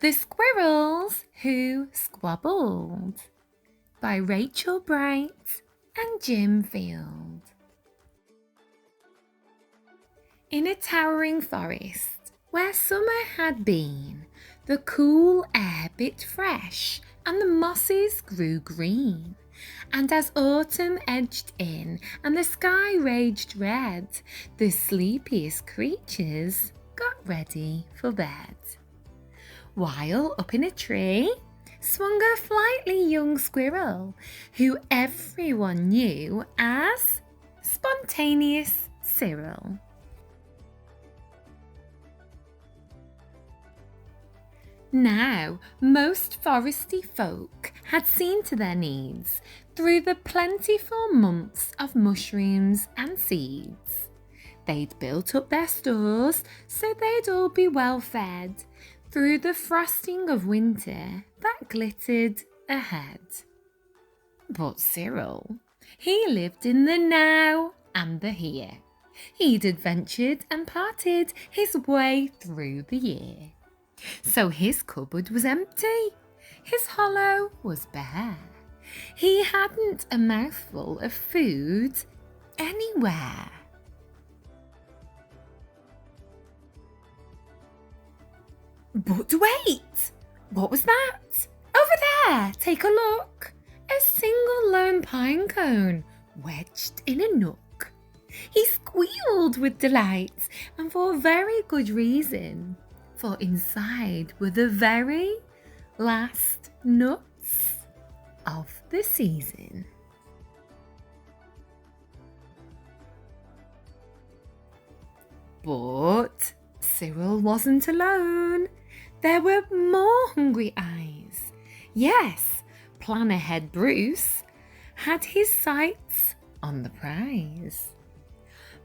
The Squirrels Who Squabbled by Rachel Bright and Jim Field. In a towering forest where summer had been, the cool air bit fresh and the mosses grew green. And as autumn edged in and the sky raged red, the sleepiest creatures got ready for bed. While up in a tree swung a flightly young squirrel who everyone knew as Spontaneous Cyril. Now, most foresty folk had seen to their needs through the plentiful months of mushrooms and seeds. They'd built up their stores so they'd all be well fed through the frosting of winter that glittered ahead. But Cyril, he lived in the now and the here. He'd adventured and parted his way through the year. So his cupboard was empty, his hollow was bare. He hadn't a mouthful of food anywhere. But wait! What was that? Over there! Take a look! A single lone pine cone wedged in a nook. He squealed with delight, and for very good reason, for inside were the very last nuts of the season. But Cyril wasn't alone. There were more hungry eyes. Yes, plan-ahead Bruce had his sights on the prize.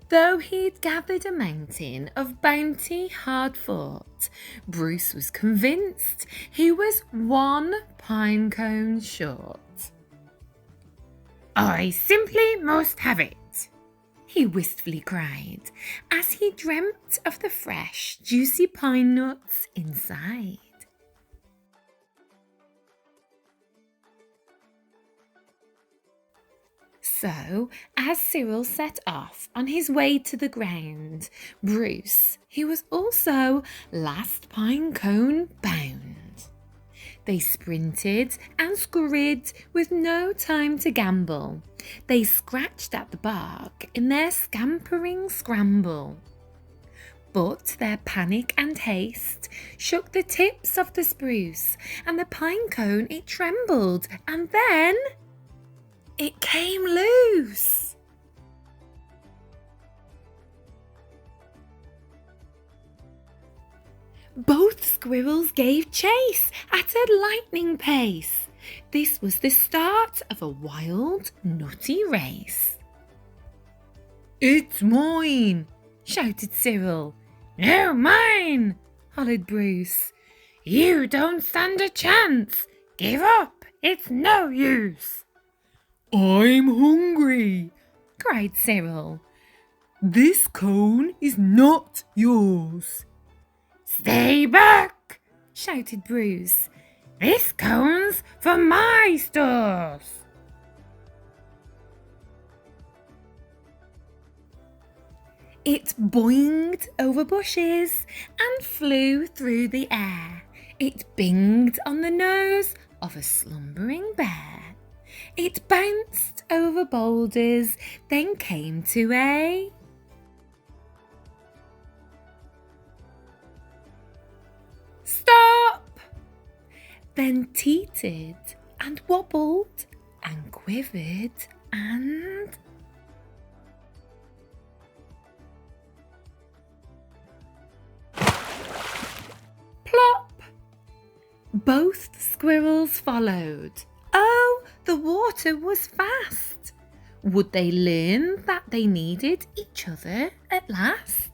Though he'd gathered a mountain of bounty hard fought, Bruce was convinced he was one pine cone short. "I simply must have it," he wistfully cried, as he dreamt of the fresh, juicy pine nuts inside. So, as Cyril set off on his way to the ground, Bruce, he was also last pine cone bound. They sprinted and scurried with no time to gamble. They scratched at the bark in their scampering scramble. But their panic and haste shook the tips of the spruce, and the pine cone it trembled, and then it came loose. Both squirrels gave chase at a lightning pace. This was the start of a wild, nutty race. "It's mine!" shouted Cyril. "No, mine!" hollered Bruce. "You don't stand a chance! Give up! It's no use!" "I'm hungry!" cried Cyril. "This cone is not yours." "Stay back!" shouted Bruce. "This cone's for my stores!" It boinged over bushes and flew through the air. It binged on the nose of a slumbering bear. It bounced over boulders, then came to a stop, then teetered and wobbled and quivered and plop. Both squirrels followed. Oh, the water was fast. Would they learn that they needed each other at last?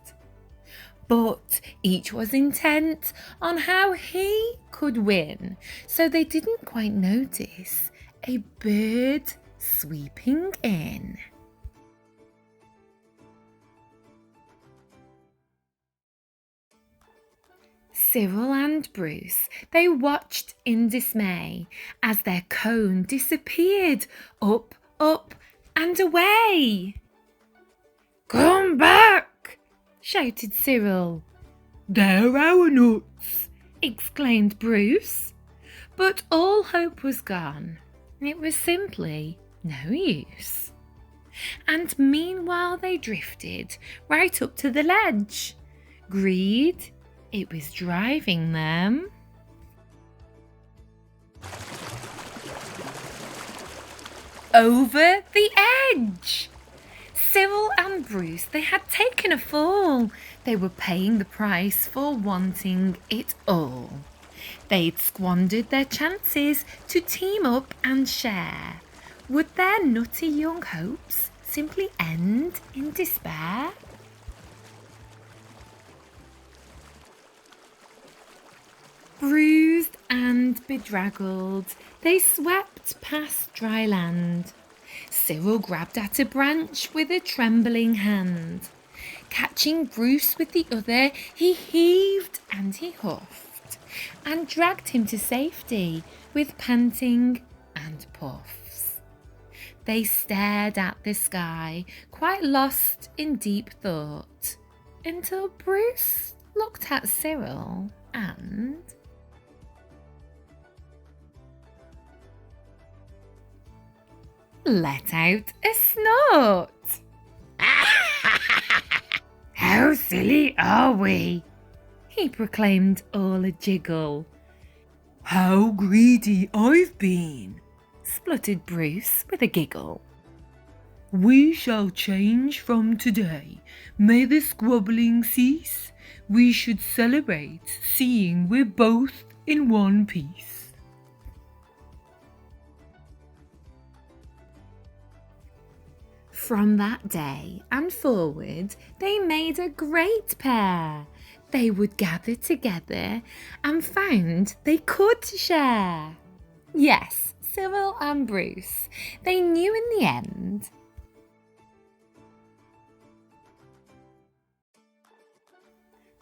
But each was intent on how he could win, so they didn't quite notice a bird sweeping in. Cyril and Bruce, they watched in dismay as their cone disappeared up, up and away. "Come back!" shouted Cyril. "They're our nuts!" exclaimed Bruce. But all hope was gone. It was simply no use. And meanwhile they drifted right up to the ledge. Greed, it was driving them. Over the edge! Cyril and Bruce, they had taken a fall. They were paying the price for wanting it all. They'd squandered their chances to team up and share. Would their nutty young hopes simply end in despair? Bruised and bedraggled, they swept past dry land. Cyril grabbed at a branch with a trembling hand. Catching Bruce with the other, he heaved and he huffed, and dragged him to safety with panting and puffs. They stared at the sky, quite lost in deep thought, until Bruce looked at Cyril and let out a snort. "How silly are we?" he proclaimed, all a jiggle. "How greedy I've been," spluttered Bruce with a giggle. "We shall change from today. May the squabbling cease. We should celebrate, seeing we're both in one piece." From that day and forward, they made a great pair. They would gather together and found they could share. Yes, Cyril and Bruce, they knew in the end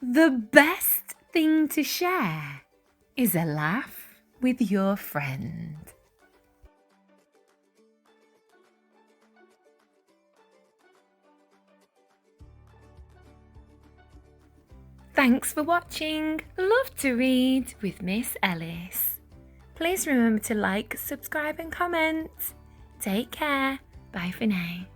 the best thing to share is a laugh with your friend. Thanks for watching. Love to read with Miss Ellis. Please remember to like, subscribe and comment. Take care. Bye for now.